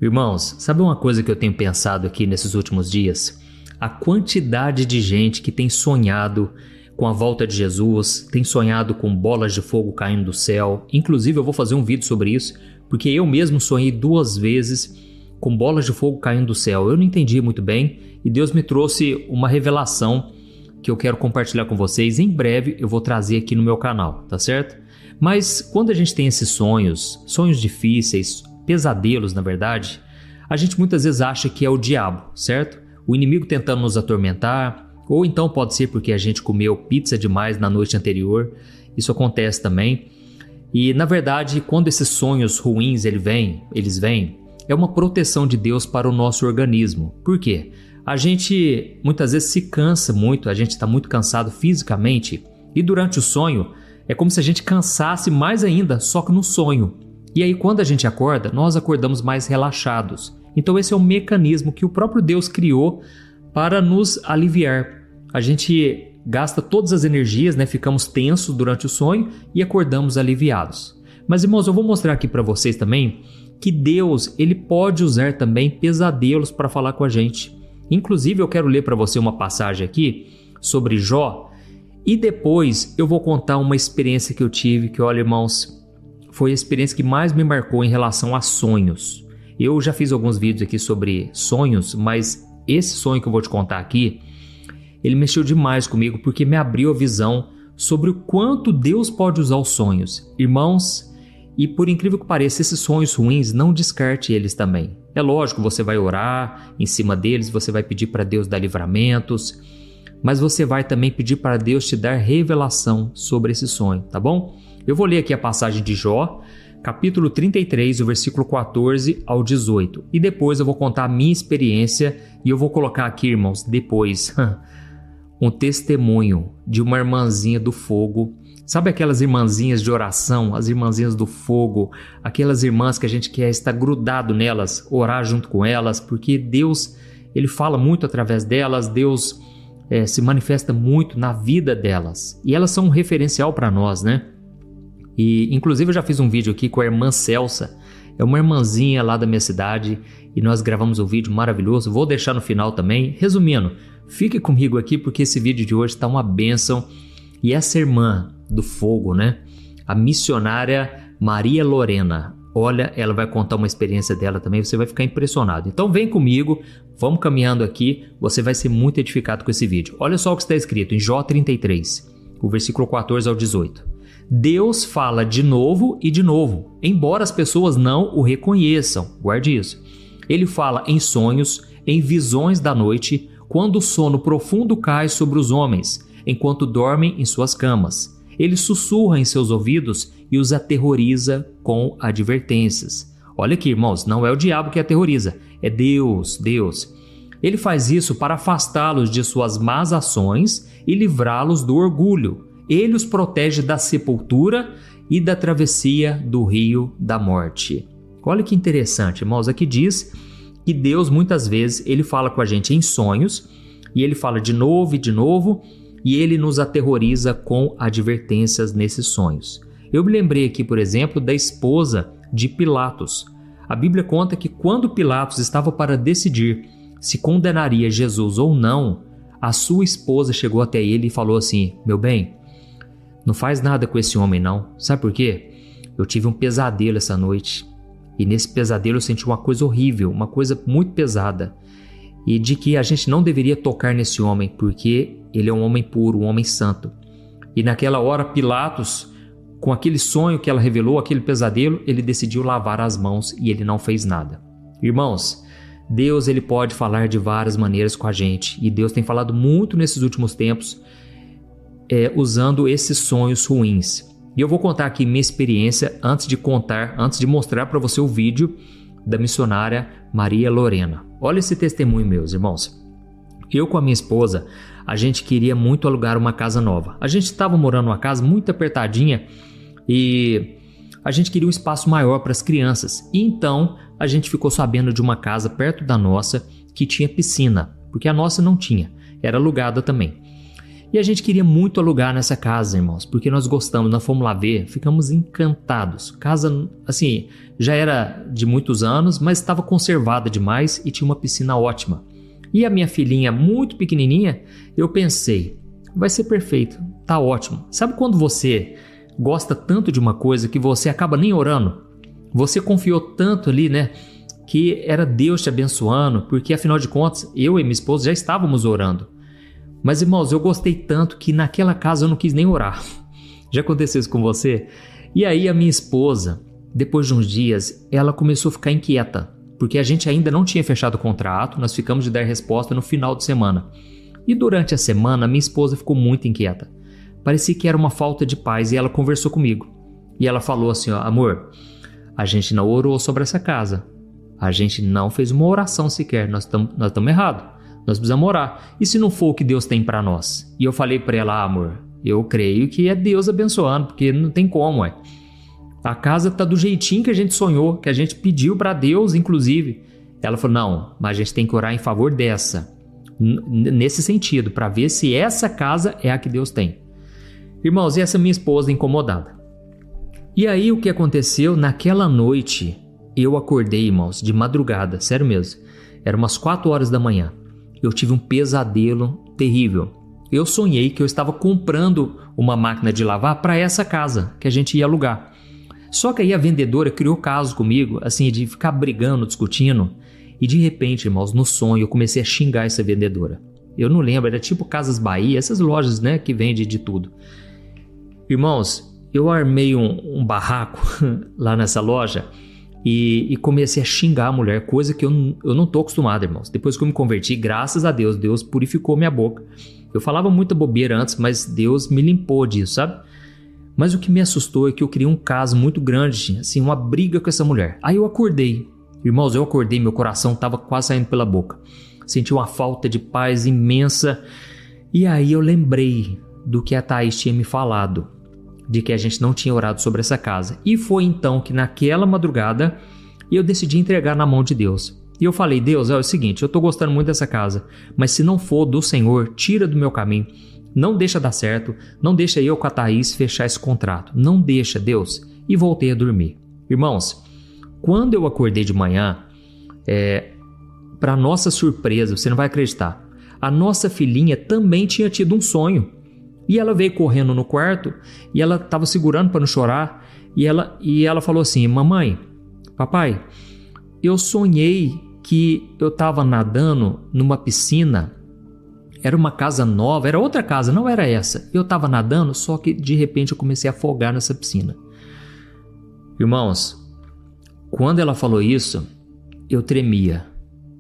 Irmãos, sabe uma coisa que eu tenho pensado aqui nesses últimos dias? A quantidade de gente que tem sonhado com a volta de Jesus, tem sonhado com bolas de fogo caindo do céu. Inclusive eu vou fazer um vídeo sobre isso, porque eu mesmo sonhei 2 vezes com bolas de fogo caindo do céu. Eu não entendi muito bem e Deus me trouxe uma revelação que eu quero compartilhar com vocês. Em breve eu vou trazer aqui no meu canal, tá certo? Mas quando a gente tem esses sonhos difíceis, pesadelos na verdade, a gente muitas vezes acha que é o diabo, certo? O inimigo tentando nos atormentar, ou então pode ser porque a gente comeu pizza demais na noite anterior. Isso acontece também. E na verdade, quando esses sonhos ruins eles vêm, é uma proteção de Deus para o nosso organismo. Por quê? A gente muitas vezes se cansa muito, a gente está muito cansado fisicamente, e durante o sonho é como se a gente cansasse mais ainda, só que no sonho. E aí quando a gente acorda, nós acordamos mais relaxados. Então esse é o mecanismo que o próprio Deus criou para nos aliviar. A gente gasta todas as energias, ficamos tensos durante o sonho e acordamos aliviados. Mas irmãos, eu vou mostrar aqui para vocês também que Deus ele pode usar também pesadelos para falar com a gente. Inclusive eu quero ler para você uma passagem aqui sobre Jó e depois eu vou contar uma experiência que eu tive que, olha irmãos, foi a experiência que mais me marcou em relação a sonhos. Eu já fiz alguns vídeos aqui sobre sonhos, mas esse sonho que eu vou te contar aqui, ele mexeu demais comigo porque me abriu a visão sobre o quanto Deus pode usar os sonhos. Irmãos, e por incrível que pareça, esses sonhos ruins, não descarte eles também. É lógico, você vai orar em cima deles, você vai pedir para Deus dar livramentos, mas você vai também pedir para Deus te dar revelação sobre esse sonho, tá bom? Eu vou ler aqui a passagem de Jó, capítulo 33, o versículo 14 ao 18. E depois eu vou contar a minha experiência e eu vou colocar aqui, irmãos, depois um testemunho de uma irmãzinha do fogo. Sabe aquelas irmãzinhas de oração, as irmãzinhas do fogo, aquelas irmãs que a gente quer estar grudado nelas, orar junto com elas, porque Deus, ele fala muito através delas, Deus se manifesta muito na vida delas. E elas são um referencial para nós, E inclusive eu já fiz um vídeo aqui com a irmã Celsa, é uma irmãzinha lá da minha cidade e nós gravamos um vídeo maravilhoso, vou deixar no final também. Resumindo, fique comigo aqui porque esse vídeo de hoje está uma bênção. E essa irmã do fogo, a missionária Maria Lorena, olha, ela vai contar uma experiência dela também, você vai ficar impressionado. Então vem comigo, vamos caminhando aqui, você vai ser muito edificado com esse vídeo. Olha só o que está escrito em Jó 33, o versículo 14 ao 18. Deus fala de novo e de novo, embora as pessoas não o reconheçam. Guarde isso. Ele fala em sonhos, em visões da noite, quando o sono profundo cai sobre os homens, enquanto dormem em suas camas. Ele sussurra em seus ouvidos e os aterroriza com advertências. Olha aqui, irmãos, não é o diabo que aterroriza, é Deus. Ele faz isso para afastá-los de suas más ações e livrá-los do orgulho. Ele os protege da sepultura e da travessia do rio da morte. Olha que interessante, irmãos. Aqui diz que Deus muitas vezes ele fala com a gente em sonhos e ele fala de novo e de novo e ele nos aterroriza com advertências nesses sonhos. Eu me lembrei aqui, por exemplo, da esposa de Pilatos. A Bíblia conta que quando Pilatos estava para decidir se condenaria Jesus ou não, a sua esposa chegou até ele e falou assim: meu bem, não faz nada com esse homem não. Sabe por quê? Eu tive um pesadelo essa noite. E nesse pesadelo eu senti uma coisa horrível, uma coisa muito pesada. E de que a gente não deveria tocar nesse homem, porque ele é um homem puro, um homem santo. E naquela hora Pilatos, com aquele sonho que ela revelou, aquele pesadelo, ele decidiu lavar as mãos e ele não fez nada. Irmãos, Deus ele pode falar de várias maneiras com a gente. E Deus tem falado muito nesses últimos tempos, usando esses sonhos ruins. E eu vou contar aqui minha experiência antes de mostrar para você o vídeo da missionária Maria Lorena. Olha esse testemunho, meus irmãos. Eu com a minha esposa, a gente queria muito alugar uma casa nova. A gente estava morando numa casa muito apertadinha e a gente queria um espaço maior para as crianças. E então a gente ficou sabendo de uma casa perto da nossa que tinha piscina, porque a nossa não tinha, era alugada também. E a gente queria muito alugar nessa casa, irmãos, porque nós gostamos, nós fomos lá ver, ficamos encantados. Casa, assim, já era de muitos anos, mas estava conservada demais e tinha uma piscina ótima. E a minha filhinha, muito pequenininha, eu pensei, vai ser perfeito, tá ótimo. Sabe quando você gosta tanto de uma coisa que você acaba nem orando? Você confiou tanto ali, né, que era Deus te abençoando, porque afinal de contas, eu e minha esposa já estávamos orando. Mas, irmãos, eu gostei tanto que naquela casa eu não quis nem orar. Já aconteceu isso com você? E aí a minha esposa, depois de uns dias, ela começou a ficar inquieta, porque a gente ainda não tinha fechado o contrato, nós ficamos de dar resposta no final de semana. E durante a semana, minha esposa ficou muito inquieta. Parecia que era uma falta de paz e ela conversou comigo. E ela falou assim, ó, amor, a gente não orou sobre essa casa. A gente não fez uma oração sequer, nós estamos errados. Nós precisamos orar. E se não for o que Deus tem para nós? E eu falei para ela, amor, eu creio que é Deus abençoando, porque não tem como, ué. A casa tá do jeitinho que a gente sonhou, que a gente pediu para Deus, inclusive. Ela falou, não, mas a gente tem que orar em favor dessa. Nesse sentido, para ver se essa casa é a que Deus tem. Irmãos, e essa minha esposa incomodada. E aí o que aconteceu? Naquela noite, eu acordei, irmãos, de madrugada, sério mesmo. Era umas 4 horas da manhã. Eu tive um pesadelo terrível. Eu sonhei que eu estava comprando uma máquina de lavar para essa casa que a gente ia alugar. Só que aí a vendedora criou caso comigo, assim, de ficar brigando, discutindo. E de repente, irmãos, no sonho eu comecei a xingar essa vendedora. Eu não lembro, era tipo Casas Bahia, essas lojas, né, que vendem de tudo. Irmãos, eu armei um barraco lá nessa loja e comecei a xingar a mulher, coisa que eu não estou acostumado, irmãos. Depois que eu me converti, graças a Deus, Deus purificou minha boca. Eu falava muita bobeira antes, mas Deus me limpou disso, sabe? Mas o que me assustou é que eu criei um caso muito grande, assim, uma briga com essa mulher. Aí eu acordei. Irmãos, eu acordei, meu coração estava quase saindo pela boca. Senti uma falta de paz imensa. E aí eu lembrei do que a Thaís tinha me falado, de que a gente não tinha orado sobre essa casa. E foi então que naquela madrugada eu decidi entregar na mão de Deus. E eu falei, Deus, é o seguinte, eu estou gostando muito dessa casa, mas se não for do Senhor, tira do meu caminho. Não deixa dar certo, não deixa eu com a Thaís fechar esse contrato. Não deixa, Deus. E voltei a dormir. Irmãos, quando eu acordei de manhã, para nossa surpresa, você não vai acreditar, a nossa filhinha também tinha tido um sonho. E ela veio correndo no quarto e ela estava segurando para não chorar. E ela falou assim, mamãe, papai, eu sonhei que eu estava nadando numa piscina. Era uma casa nova, era outra casa, não era essa. Eu estava nadando, só que de repente eu comecei a afogar nessa piscina. Irmãos, quando ela falou isso, eu tremia,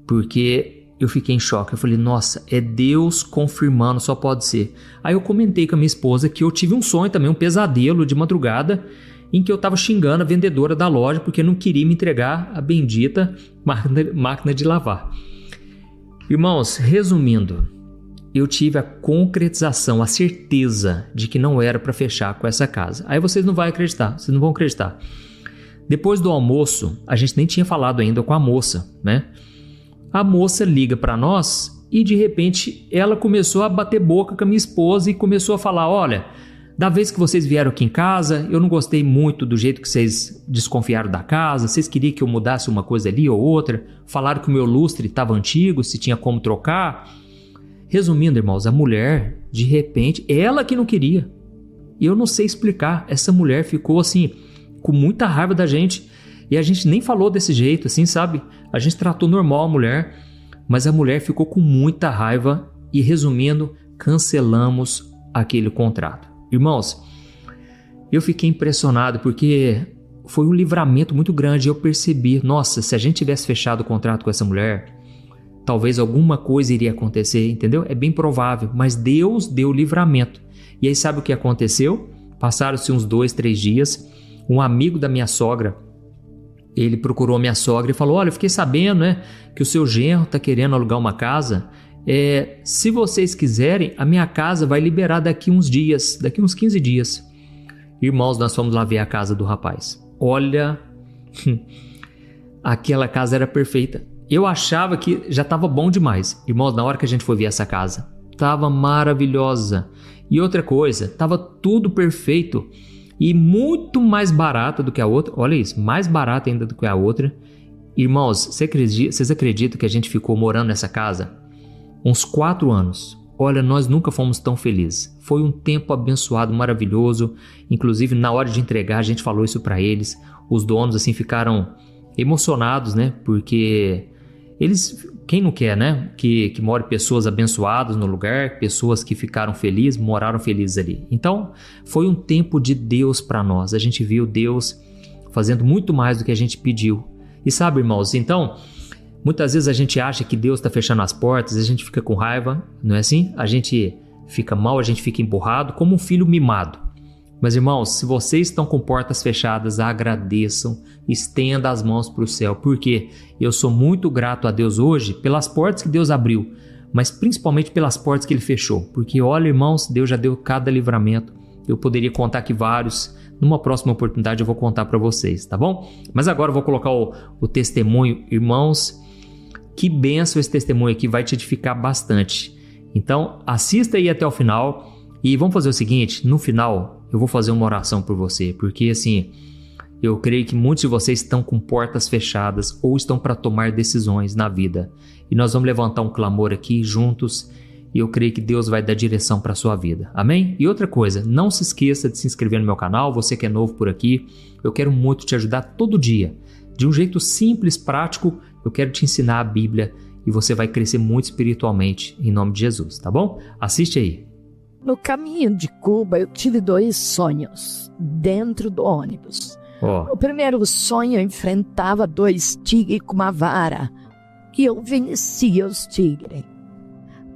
porque eu fiquei em choque. Eu falei, nossa, é Deus confirmando, só pode ser. Aí eu comentei com a minha esposa que eu tive um sonho também, um pesadelo de madrugada, em que eu estava xingando a vendedora da loja porque não queria me entregar a bendita máquina de lavar. Irmãos, resumindo, eu tive a concretização, a certeza de que não era para fechar com essa casa. Aí vocês não vão acreditar, vocês não vão acreditar. Depois do almoço, a gente nem tinha falado ainda com a moça, né? A moça liga para nós e de repente ela começou a bater boca com a minha esposa e começou a falar, olha, da vez que vocês vieram aqui em casa, eu não gostei muito do jeito que vocês desconfiaram da casa, vocês queriam que eu mudasse uma coisa ali ou outra, falaram que o meu lustre estava antigo, se tinha como trocar. Resumindo, irmãos, a mulher, de repente, ela que não queria. E eu não sei explicar, essa mulher ficou assim, com muita raiva da gente. E a gente nem falou desse jeito, assim, sabe? A gente tratou normal a mulher, mas a mulher ficou com muita raiva e, resumindo, cancelamos aquele contrato. Irmãos, eu fiquei impressionado porque foi um livramento muito grande. Eu percebi, nossa, se a gente tivesse fechado o contrato com essa mulher, talvez alguma coisa iria acontecer, entendeu? É bem provável, mas Deus deu livramento. E aí sabe o que aconteceu? Passaram-se uns 2, 3 dias, um amigo da minha sogra, ele procurou a minha sogra e falou, olha, eu fiquei sabendo, né, que o seu genro está querendo alugar uma casa. Se vocês quiserem, a minha casa vai liberar daqui uns dias, daqui uns 15 dias. Irmãos, nós fomos lá ver a casa do rapaz. Olha, aquela casa era perfeita. Eu achava que já estava bom demais. Irmãos, na hora que a gente foi ver essa casa, estava maravilhosa. E outra coisa, estava tudo perfeito e muito mais barata do que a outra. Olha isso, mais barata ainda do que a outra. Irmãos, vocês acreditam que a gente ficou morando nessa casa uns 4 anos? Olha, nós nunca fomos tão felizes. Foi um tempo abençoado, maravilhoso. Inclusive, na hora de entregar, a gente falou isso para eles. Os donos, assim, ficaram emocionados, né? Porque eles, quem não quer, né? Que more pessoas abençoadas no lugar, pessoas que ficaram felizes, moraram felizes ali. Então, foi um tempo de Deus para nós. A gente viu Deus fazendo muito mais do que a gente pediu. E sabe, irmãos, então, muitas vezes a gente acha que Deus está fechando as portas, a gente fica com raiva, não é assim? A gente fica mal, a gente fica emburrado, como um filho mimado. Mas, irmãos, se vocês estão com portas fechadas, agradeçam, estenda as mãos para o céu, porque eu sou muito grato a Deus hoje pelas portas que Deus abriu, mas principalmente pelas portas que Ele fechou. Porque, olha, irmãos, Deus já deu cada livramento. Eu poderia contar aqui vários. Numa próxima oportunidade eu vou contar para vocês, tá bom? Mas agora eu vou colocar o testemunho. Irmãos, que bênção esse testemunho aqui, vai te edificar bastante. Então, assista aí até o final e vamos fazer o seguinte, no final eu vou fazer uma oração por você, porque assim, eu creio que muitos de vocês estão com portas fechadas ou estão para tomar decisões na vida. E nós vamos levantar um clamor aqui juntos e eu creio que Deus vai dar direção para a sua vida. Amém? E outra coisa, não se esqueça de se inscrever no meu canal, você que é novo por aqui, eu quero muito te ajudar todo dia. De um jeito simples, prático, eu quero te ensinar a Bíblia e você vai crescer muito espiritualmente, em nome de Jesus, tá bom? Assiste aí. No caminho de Cuba, eu tive 2 sonhos dentro do ônibus. O primeiro sonho, eu enfrentava 2 tigres com uma vara e eu vencia os tigres.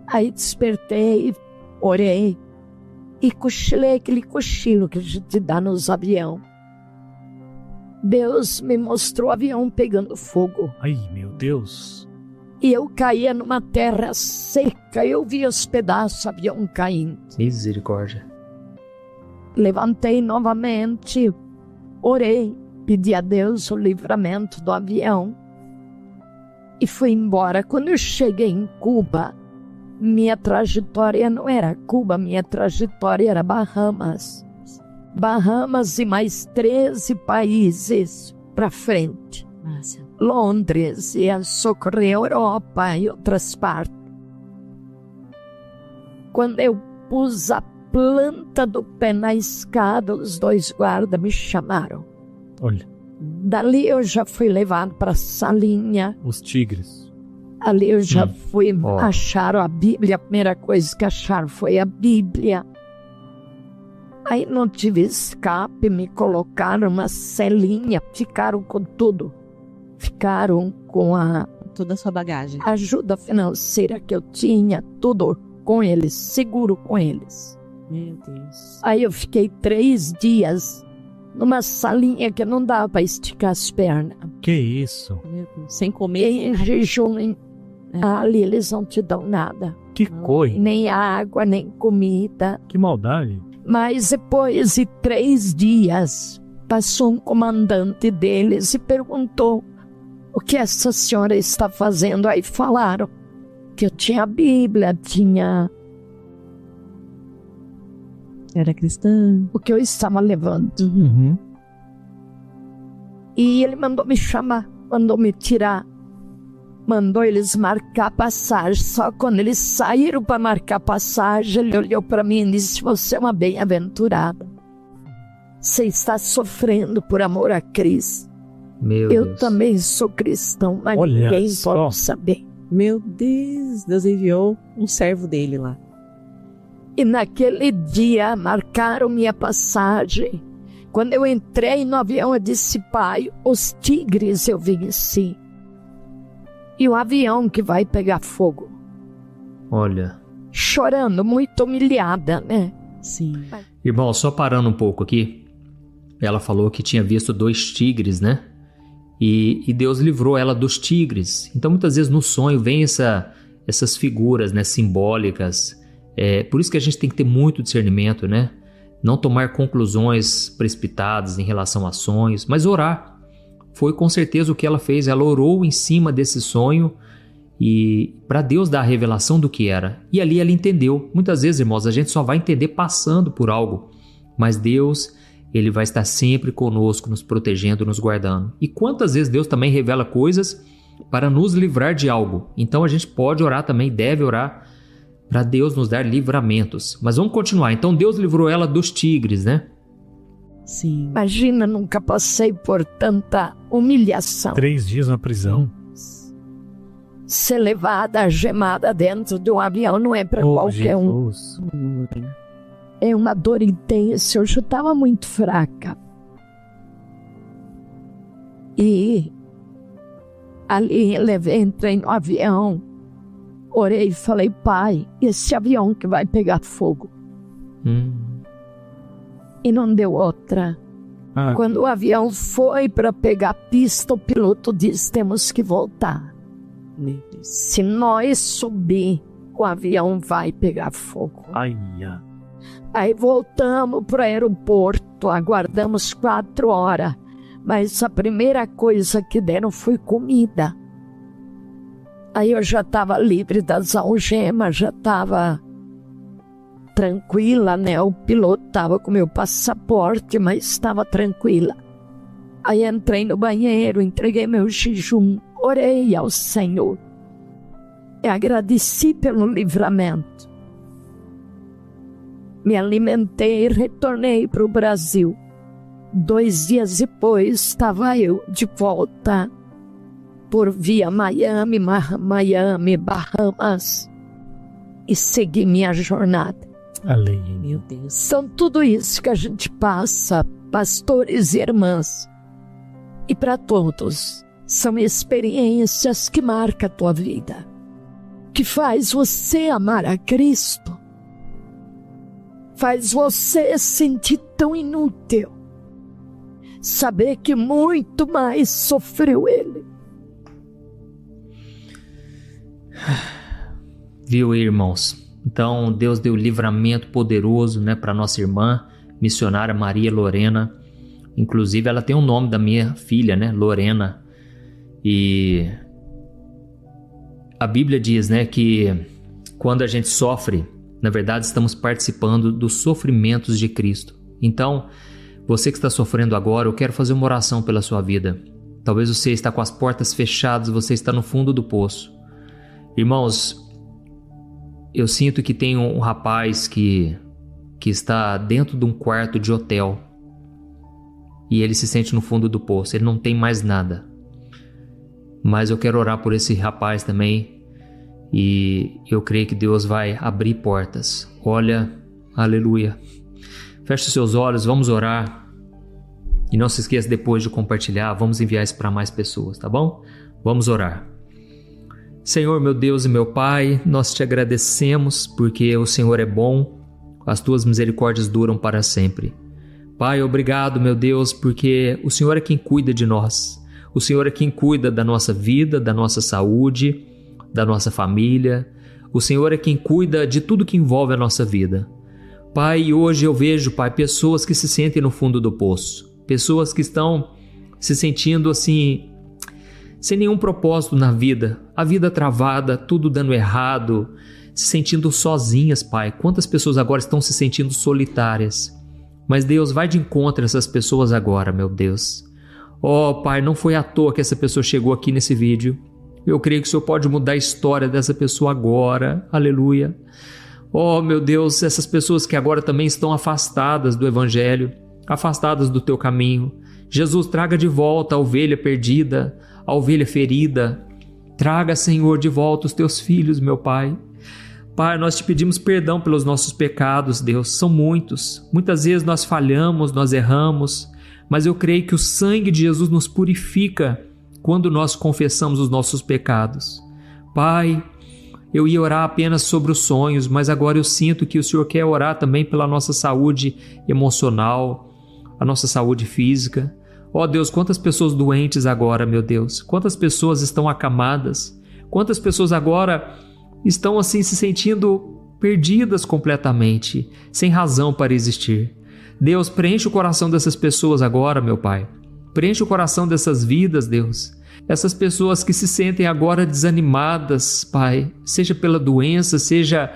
Aí despertei, orei e cochilei aquele cochilo que a gente dá nos aviões. Deus me mostrou o avião pegando fogo. Ai, meu Deus. E eu caía numa terra seca, eu via os pedaços do avião caindo. Misericórdia. Levantei novamente, orei, pedi a Deus o livramento do avião e fui embora. Quando eu cheguei em Cuba, minha trajetória não era Cuba, minha trajetória era Bahamas. Bahamas e mais 13 países para frente. Nossa. Londres, ia socorrer a Europa e outras partes. Quando eu pus a planta do pé na escada, os 2 guardas me chamaram. Olha. Dali eu já fui levado para a salinha. Os tigres. Ali eu já fui, acharam a Bíblia, a primeira coisa que acharam foi a Bíblia. Aí não tive escape, me colocaram numa celinha, ficaram com tudo. Ficaram com toda a sua bagagem. A ajuda financeira que eu tinha, tudo com eles, seguro com eles. Meu Deus. Aí eu fiquei 3 dias numa salinha que não dava para esticar as pernas. Que isso? Meu Deus. Sem comer. Em jejum, ali eles não te dão nada. Que coisa. Nem água, nem comida. Que maldade. Mas depois de 3 dias, passou um comandante deles e perguntou: o que essa senhora está fazendo? Aí falaram que eu tinha a Bíblia, tinha... Era cristã. O que eu estava levando. Uhum. E ele mandou me chamar, mandou me tirar. Mandou eles marcar passagem. Só quando eles saíram para marcar passagem, ele olhou para mim e disse: você é uma bem-aventurada. Você está sofrendo por amor a Cristo. Eu Deus. também sou cristão, mas Olha ninguém só. pode saber. Meu Deus, Deus enviou um servo dele lá. E naquele dia marcaram minha passagem. Quando eu entrei no avião, eu disse: pai, os tigres eu venci. E o avião que vai pegar fogo. Olha. Chorando, muito humilhada, né? Sim. Irmão, só parando um pouco aqui. Ela falou que tinha visto 2 tigres, né? E Deus livrou ela dos tigres. Então muitas vezes no sonho vem essas figuras, né, simbólicas. Por isso que a gente tem que ter muito discernimento, né? Não tomar conclusões precipitadas em relação a sonhos, mas orar. Foi com certeza o que ela fez. Ela orou em cima desse sonho e para Deus dar a revelação do que era. E ali ela entendeu. Muitas vezes, irmãos, a gente só vai entender passando por algo, mas Deus, Ele vai estar sempre conosco, nos protegendo, nos guardando. E quantas vezes Deus também revela coisas para nos livrar de algo. Então a gente pode orar também, deve orar para Deus nos dar livramentos. Mas vamos continuar. Então Deus livrou ela dos tigres, né? Sim. Imagina, nunca passei por tanta humilhação. 3 dias na prisão. Ser levada, gemada dentro de um avião não é para qualquer um. Jesus. É uma dor intensa, eu já estava muito fraca. E ali entrei no avião, orei e falei, Pai, esse avião que vai pegar fogo. E não deu outra. Quando o avião foi para pegar a pista, o piloto disse, temos que voltar. Se nós subir, o avião vai pegar fogo. Aí voltamos para o aeroporto, aguardamos 4 horas. Mas a primeira coisa que deram foi comida. Aí eu já estava livre das algemas, já estava tranquila, né? O piloto estava com meu passaporte, mas estava tranquila. Aí entrei no banheiro, entreguei meu jejum, orei ao Senhor. E agradeci pelo livramento. Me alimentei e retornei para o Brasil. 2 dias depois, estava eu de volta por via Miami, Bahamas, e segui minha jornada. Meu Deus. São tudo isso que a gente passa, pastores e irmãs. E para todos, são experiências que marcam a tua vida, que faz você amar a Cristo, faz você sentir tão inútil, saber que muito mais sofreu Ele. Viu, irmãos? Então Deus deu livramento poderoso, né, para nossa irmã missionária Maria Lorena. Inclusive ela tem o nome da minha filha, né, Lorena. E a Bíblia diz, né, que quando a gente sofre, na verdade estamos participando dos sofrimentos de Cristo. Então, você que está sofrendo agora, eu quero fazer uma oração pela sua vida. Talvez você está com as portas fechadas, você está no fundo do poço. Irmãos, eu sinto que tem um rapaz que está dentro de um quarto de hotel e ele se sente no fundo do poço, ele não tem mais nada. Mas eu quero orar por esse rapaz também e eu creio que Deus vai abrir portas. Olha, aleluia. Feche os seus olhos, vamos orar. E não se esqueça depois de compartilhar, vamos enviar isso para mais pessoas, tá bom? Vamos orar. Senhor, meu Deus e meu Pai, nós te agradecemos porque o Senhor é bom, as tuas misericórdias duram para sempre. Pai, obrigado, meu Deus, porque o Senhor é quem cuida de nós. O Senhor é quem cuida da nossa vida, da nossa saúde, da nossa família. O Senhor é quem cuida de tudo que envolve a nossa vida. Pai, hoje eu vejo, Pai, pessoas que se sentem no fundo do poço. Pessoas que estão se sentindo assim, sem nenhum propósito na vida, a vida travada, tudo dando errado, se sentindo sozinhas, Pai. Quantas pessoas agora estão se sentindo solitárias? Mas Deus, vai de encontro a essas pessoas agora, meu Deus. Oh, Pai, não foi à toa que essa pessoa chegou aqui nesse vídeo. Eu creio que o Senhor pode mudar a história dessa pessoa agora. Aleluia. Oh, meu Deus, essas pessoas que agora também estão afastadas do Evangelho, afastadas do Teu caminho. Jesus, traga de volta a ovelha perdida, a ovelha ferida. Traga, Senhor, de volta os Teus filhos, meu Pai. Pai, nós te pedimos perdão pelos nossos pecados, Deus. São muitos. Muitas vezes nós falhamos, nós erramos, mas eu creio que o sangue de Jesus nos purifica quando nós confessamos os nossos pecados. Pai, eu ia orar apenas sobre os sonhos, mas agora eu sinto que o Senhor quer orar também pela nossa saúde emocional, a nossa saúde física. Ó Deus, quantas pessoas doentes agora, meu Deus. Quantas pessoas estão acamadas. Quantas pessoas agora estão assim se sentindo perdidas completamente, sem razão para existir. Deus, preenche o coração dessas pessoas agora, meu Pai. Preenche o coração dessas vidas, Deus. Essas pessoas que se sentem agora desanimadas, Pai, seja pela doença, seja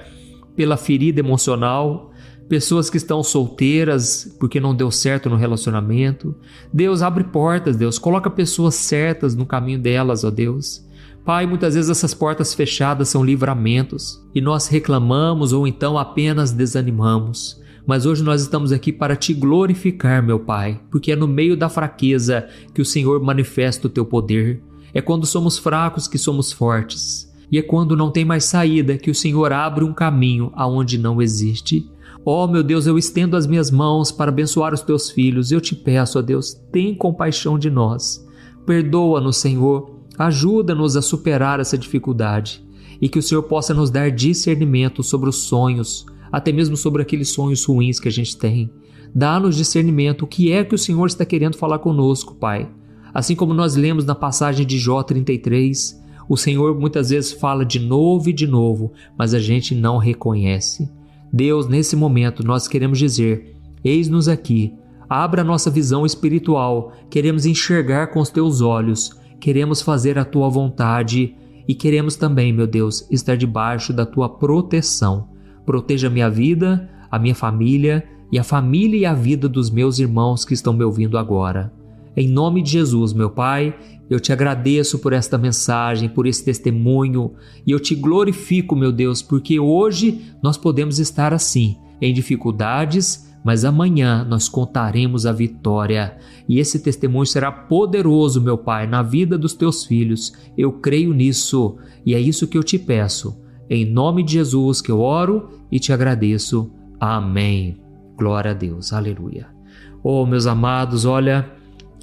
pela ferida emocional, pessoas que estão solteiras porque não deu certo no relacionamento. Deus, abre portas, Deus, coloca pessoas certas no caminho delas, ó Deus. Pai, muitas vezes essas portas fechadas são livramentos e nós reclamamos ou então apenas desanimamos. Mas hoje nós estamos aqui para te glorificar, meu Pai, porque é no meio da fraqueza que o Senhor manifesta o teu poder. É quando somos fracos que somos fortes. E é quando não tem mais saída que o Senhor abre um caminho aonde não existe. Oh, meu Deus, eu estendo as minhas mãos para abençoar os teus filhos. Eu te peço, ó Deus, tem compaixão de nós. Perdoa-nos, Senhor. Ajuda-nos a superar essa dificuldade e que o Senhor possa nos dar discernimento sobre os sonhos, até mesmo sobre aqueles sonhos ruins que a gente tem. Dá-nos discernimento, o que é que o Senhor está querendo falar conosco, Pai. Assim como nós lemos na passagem de Jó 33, o Senhor muitas vezes fala de novo, mas a gente não reconhece. Deus, nesse momento nós queremos dizer, eis-nos aqui, abra a nossa visão espiritual, queremos enxergar com os teus olhos, queremos fazer a tua vontade e queremos também, meu Deus, estar debaixo da tua proteção. Proteja a minha vida, a minha família e a vida dos meus irmãos que estão me ouvindo agora. Em nome de Jesus, meu Pai, eu te agradeço por esta mensagem, por esse testemunho e eu te glorifico, meu Deus, porque hoje nós podemos estar assim, em dificuldades, mas amanhã nós contaremos a vitória e esse testemunho será poderoso, meu Pai, na vida dos teus filhos. Eu creio nisso e é isso que eu te peço. Em nome de Jesus que eu oro e te agradeço. Amém. Glória a Deus. Aleluia. Oh, meus amados, olha,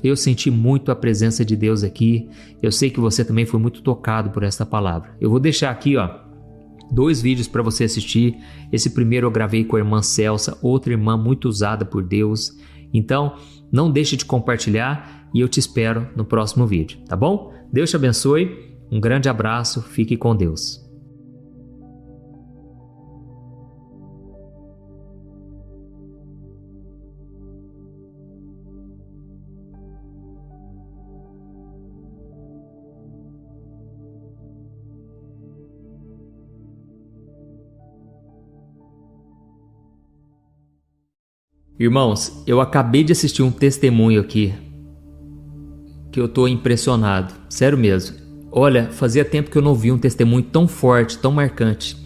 eu senti muito a presença de Deus aqui. Eu sei que você também foi muito tocado por esta palavra. Eu vou deixar aqui, 2 vídeos para você assistir. Esse primeiro eu gravei com a irmã Celsa, outra irmã muito usada por Deus. Então, não deixe de compartilhar e eu te espero no próximo vídeo, tá bom? Deus te abençoe, um grande abraço, fique com Deus. Irmãos, eu acabei de assistir um testemunho aqui que eu tô impressionado, sério mesmo. Olha, fazia tempo que eu não vi um testemunho tão forte, tão marcante.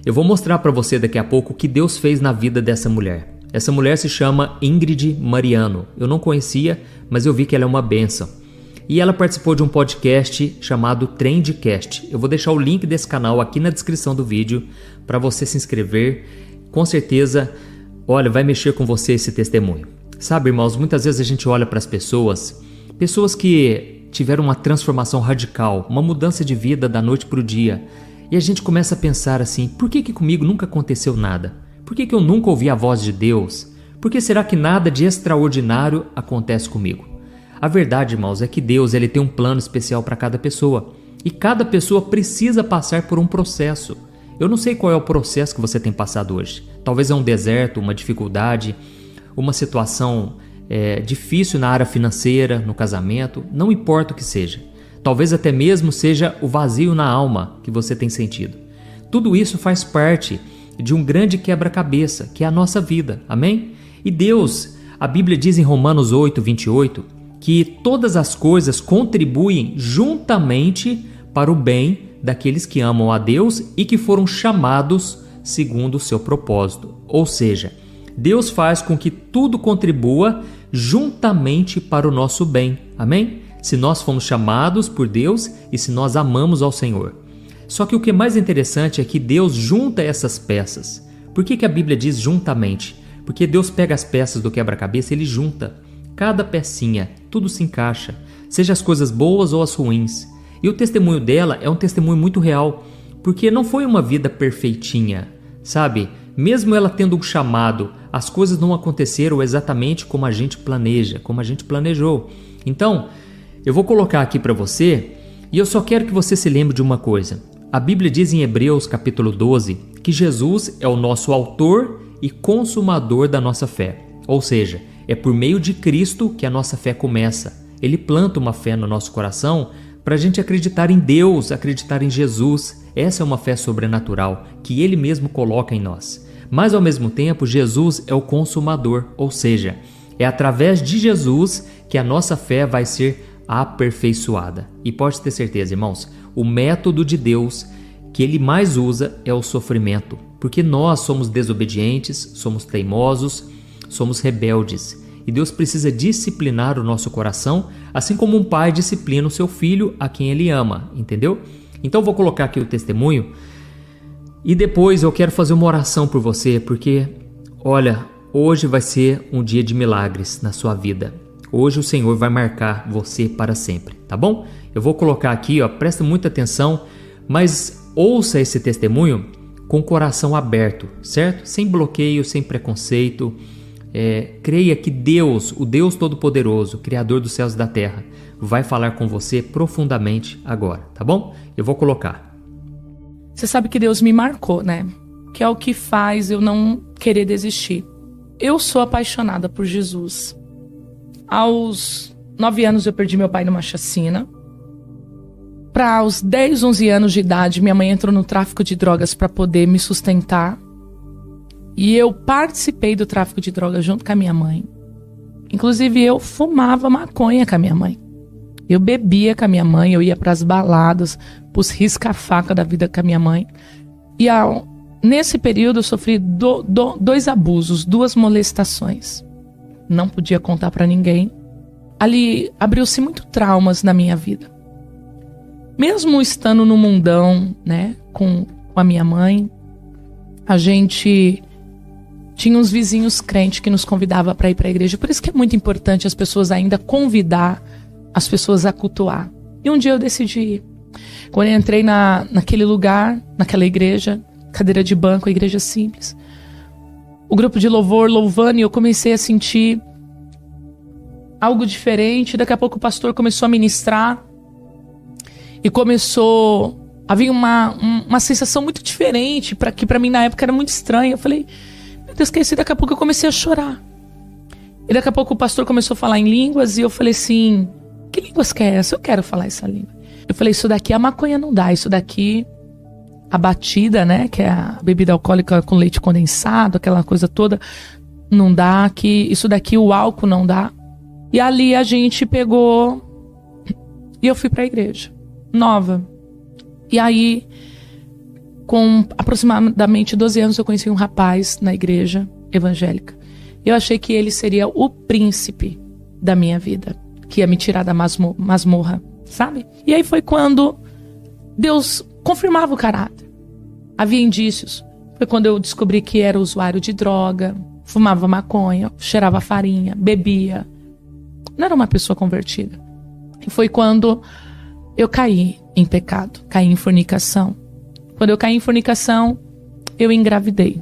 Eu vou mostrar para você daqui a pouco o que Deus fez na vida dessa mulher. Essa mulher se chama Ingrid Mariano. Eu não conhecia, mas eu vi que ela é uma bênção. E ela participou de um podcast chamado Trendcast. Eu vou deixar o link desse canal aqui na descrição do vídeo para você se inscrever. Com certeza, olha, vai mexer com você esse testemunho. Sabe, irmãos, muitas vezes a gente olha para as pessoas que tiveram uma transformação radical, uma mudança de vida da noite para o dia, e a gente começa a pensar assim, por que comigo nunca aconteceu nada? Por que eu nunca ouvi a voz de Deus? Por que será que nada de extraordinário acontece comigo? A verdade, irmãos, é que Deus ele tem um plano especial para cada pessoa, e cada pessoa precisa passar por um processo. Eu não sei qual é o processo que você tem passado hoje. Talvez é um deserto, uma dificuldade, uma situação difícil na área financeira, no casamento, não importa o que seja. Talvez até mesmo seja o vazio na alma que você tem sentido. Tudo isso faz parte de um grande quebra-cabeça, que é a nossa vida, amém? E Deus, a Bíblia diz em Romanos 8:28, que todas as coisas contribuem juntamente para o bem daqueles que amam a Deus e que foram chamados segundo o seu propósito. Ou seja, Deus faz com que tudo contribua juntamente para o nosso bem. Amém? Se nós fomos chamados por Deus e se nós amamos ao Senhor. Só que o que é mais interessante é que Deus junta essas peças. Por que a Bíblia diz juntamente? Porque Deus pega as peças do quebra-cabeça e Ele junta. Cada pecinha, tudo se encaixa, seja as coisas boas ou as ruins. E o testemunho dela é um testemunho muito real, porque não foi uma vida perfeitinha, sabe? Mesmo ela tendo um chamado, as coisas não aconteceram exatamente como a gente planeja, como a gente planejou. Então, eu vou colocar aqui para você, e eu só quero que você se lembre de uma coisa. A Bíblia diz em Hebreus capítulo 12 que Jesus é o nosso autor e consumador da nossa fé. Ou seja, é por meio de Cristo que a nossa fé começa. Ele planta uma fé no nosso coração para a gente acreditar em Deus, acreditar em Jesus. Essa é uma fé sobrenatural que Ele mesmo coloca em nós. Mas ao mesmo tempo, Jesus é o consumador, ou seja, é através de Jesus que a nossa fé vai ser aperfeiçoada. E pode ter certeza, irmãos, o método de Deus que Ele mais usa é o sofrimento, porque nós somos desobedientes, somos teimosos, somos rebeldes. E Deus precisa disciplinar o nosso coração, assim como um pai disciplina o seu filho a quem ele ama, entendeu? Então vou colocar aqui o testemunho e depois eu quero fazer uma oração por você, porque, olha, hoje vai ser um dia de milagres na sua vida. Hoje o Senhor vai marcar você para sempre, tá bom? Eu vou colocar aqui, ó, presta muita atenção, mas ouça esse testemunho com o coração aberto, certo? Sem bloqueio, sem preconceito. Creia que Deus, o Deus Todo-Poderoso, Criador dos céus e da terra, vai falar com você profundamente agora, tá bom? Eu vou colocar. Você sabe que Deus me marcou, né? Que é o que faz eu não querer desistir. Eu sou apaixonada por Jesus. Aos 9 anos eu perdi meu pai numa chacina. Para os 10, 11 anos de idade, minha mãe entrou no tráfico de drogas para poder me sustentar. E eu participei do tráfico de drogas junto com a minha mãe. Inclusive, eu fumava maconha com a minha mãe. Eu bebia com a minha mãe, eu ia para as baladas, pros risca-faca da vida com a minha mãe. E nesse período eu sofri 2 abusos, 2 molestações. Não podia contar para ninguém. Ali abriu-se muito traumas na minha vida. Mesmo estando no mundão, né, com a minha mãe, a gente tinha uns vizinhos crentes que nos convidavam para ir para a igreja. Por isso que é muito importante as pessoas ainda convidar as pessoas a cultuar. E um dia eu decidi ir. Quando eu entrei naquele lugar, naquela igreja, cadeira de banco, a igreja simples, o grupo de louvor louvando, e eu comecei a sentir algo diferente. Daqui a pouco o pastor começou a ministrar e começou a vir uma sensação muito diferente, que para mim na época era muito estranha. Eu falei, meu Deus, que é isso? Daqui a pouco eu comecei a chorar. E daqui a pouco o pastor começou a falar em línguas e eu falei assim, que línguas que é essa? Eu quero falar essa língua. Eu falei, isso daqui a maconha não dá, isso daqui a batida, né, que é a bebida alcoólica com leite condensado, aquela coisa toda, não dá, que isso daqui o álcool não dá. E ali a gente pegou e eu fui para a igreja, nova. E aí, com aproximadamente 12 anos, eu conheci um rapaz na igreja evangélica. Eu achei que ele seria o príncipe da minha vida, que ia me tirar da masmorra, sabe? E aí foi quando Deus confirmava o caráter. Havia indícios. Foi quando eu descobri que era usuário de droga, fumava maconha, cheirava farinha, bebia. Não era uma pessoa convertida. E foi quando eu caí em pecado, caí em fornicação. Quando eu caí em fornicação, eu engravidei.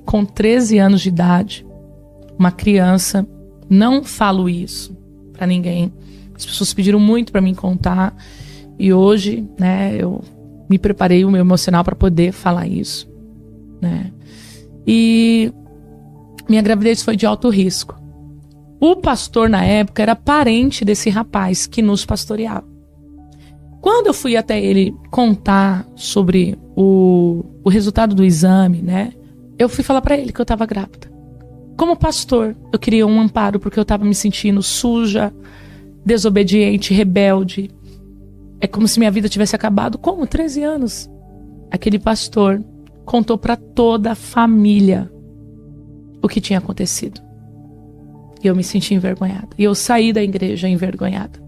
Com 13 anos de idade, uma criança, não falo isso pra ninguém. As pessoas pediram muito pra mim contar. E hoje, né, eu me preparei o meu emocional para poder falar isso, né? E minha gravidez foi de alto risco. O pastor na época era parente desse rapaz que nos pastoreava. Quando eu fui até ele contar sobre o resultado do exame, né, eu fui falar para ele que eu estava grávida. Como pastor, eu queria um amparo porque eu estava me sentindo suja, desobediente, rebelde. É como se minha vida tivesse acabado. Como? 13 anos. Aquele pastor contou para toda a família o que tinha acontecido. E eu me senti envergonhada. E eu saí da igreja envergonhada.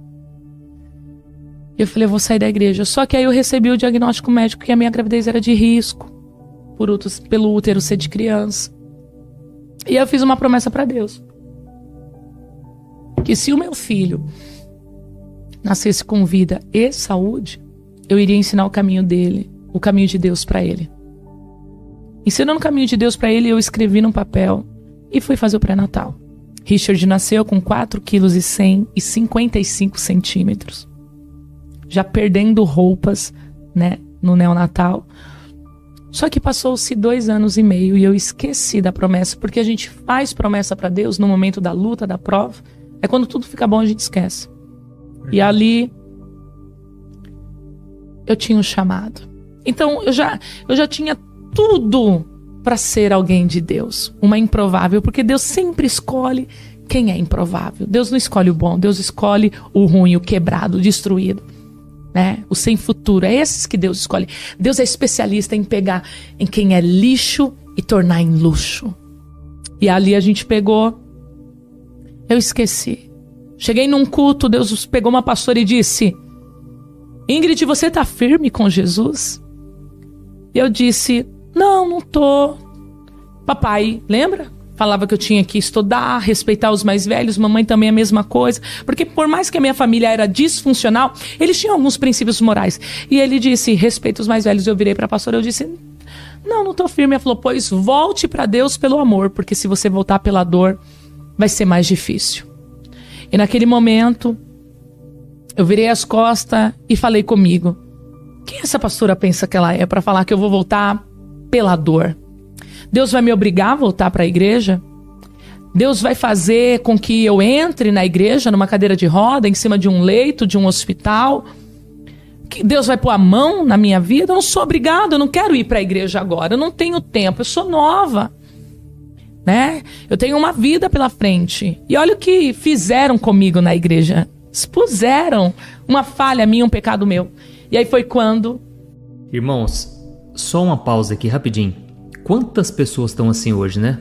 Eu falei, eu vou sair da igreja. Só que aí eu recebi o diagnóstico médico que a minha gravidez era de risco, pelo útero ser de criança. E eu fiz uma promessa para Deus. Que se o meu filho nascesse com vida e saúde, eu iria ensinar o caminho dele, o caminho de Deus para ele. Ensinando o caminho de Deus para ele, eu escrevi num papel e fui fazer o pré-natal. Richard nasceu com 4 quilos e 55 centímetros. Já perdendo roupas, né, no neonatal. Só que passou-se 2 anos e meio e eu esqueci da promessa, porque a gente faz promessa para Deus no momento da luta, da prova. É quando tudo fica bom, a gente esquece. E ali eu tinha um chamado. Então eu já tinha tudo para ser alguém de Deus, uma improvável, porque Deus sempre escolhe quem é improvável. Deus não escolhe o bom, Deus escolhe o ruim, o quebrado, o destruído, né? O sem futuro. É esses que Deus escolhe. Deus é especialista em pegar em quem é lixo e tornar em luxo. E ali a gente pegou, eu esqueci. Cheguei num culto, Deus pegou uma pastora e disse: Ingrid, você tá firme com Jesus? E eu disse: não tô. Papai, lembra? Falava que eu tinha que estudar, respeitar os mais velhos, mamãe também a mesma coisa. Porque por mais que a minha família era disfuncional, eles tinham alguns princípios morais. E ele disse: respeita os mais velhos. Eu virei para a pastora, eu disse: não tô firme. Ela falou: pois volte para Deus pelo amor, porque se você voltar pela dor, vai ser mais difícil. E naquele momento, eu virei as costas e falei comigo: quem essa pastora pensa que ela é para falar que eu vou voltar pela dor? Deus vai me obrigar a voltar para a igreja? Deus vai fazer com que eu entre na igreja numa cadeira de roda, em cima de um leito, de um hospital? Que Deus vai pôr a mão na minha vida? Eu não sou obrigada, eu não quero ir para a igreja agora, eu não tenho tempo, eu sou nova, né? Eu tenho uma vida pela frente. E olha o que fizeram comigo na igreja. Expuseram uma falha minha, um pecado meu. E aí foi quando... Irmãos, só uma pausa aqui rapidinho. Quantas pessoas estão assim hoje, né?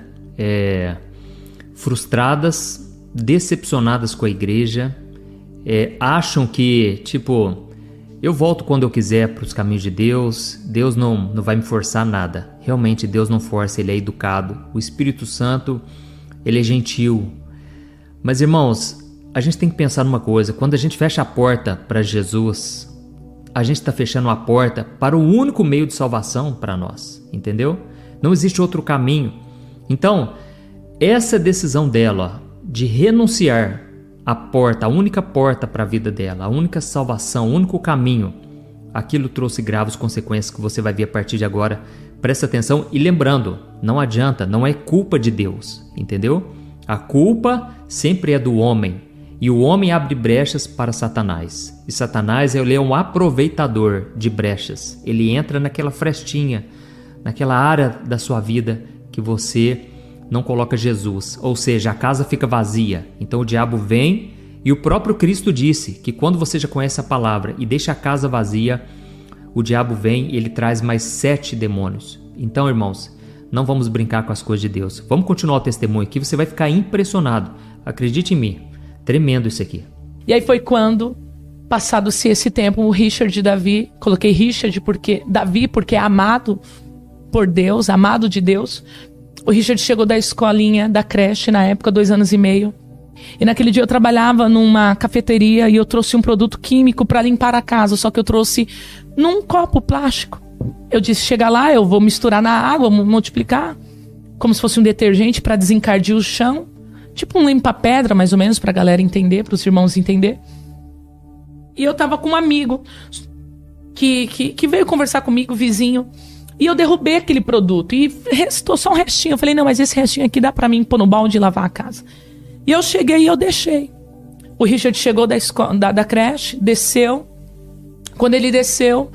Frustradas, decepcionadas com a igreja, acham que, tipo, eu volto quando eu quiser para os caminhos de Deus, Deus não vai me forçar nada. Realmente Deus não força, Ele é educado. O Espírito Santo, Ele é gentil. Mas, irmãos, a gente tem que pensar numa coisa: quando a gente fecha a porta para Jesus, a gente está fechando a porta para o único meio de salvação para nós, entendeu? Não existe outro caminho. Então, essa decisão dela, ó, de renunciar à porta, a única porta para a vida dela, a única salvação, o único caminho, aquilo trouxe graves consequências que você vai ver a partir de agora. Presta atenção e lembrando, não adianta, não é culpa de Deus, entendeu? A culpa sempre é do homem. E o homem abre brechas para Satanás. E Satanás, ele é um aproveitador de brechas. Ele entra naquela frestinha, naquela área da sua vida que você não coloca Jesus. Ou seja, a casa fica vazia. Então o diabo vem, e o próprio Cristo disse que quando você já conhece a palavra e deixa a casa vazia, o diabo vem e ele traz mais 7 demônios. Então, irmãos, não vamos brincar com as coisas de Deus. Vamos continuar o testemunho aqui, você vai ficar impressionado. Acredite em mim. Tremendo isso aqui. E aí foi quando, passado-se esse tempo, o Richard e Davi, coloquei Richard Davi porque é amado por Deus, amado de Deus. O Richard chegou da escolinha, da creche, na época, 2 anos e meio. E naquele dia eu trabalhava numa cafeteria e eu trouxe um produto químico para limpar a casa, só que eu trouxe num copo plástico. Eu disse: chega lá, eu vou misturar na água, multiplicar, como se fosse um detergente para desencardir o chão. Tipo um limpa-pedra, mais ou menos, pra galera entender, pros irmãos entender. E eu tava com um amigo que veio conversar comigo, vizinho, e eu derrubei aquele produto. E restou só um restinho. Eu falei: não, mas esse restinho aqui dá pra mim pôr no balde e lavar a casa. E eu cheguei e eu deixei. O Richard chegou da creche, desceu. Quando ele desceu,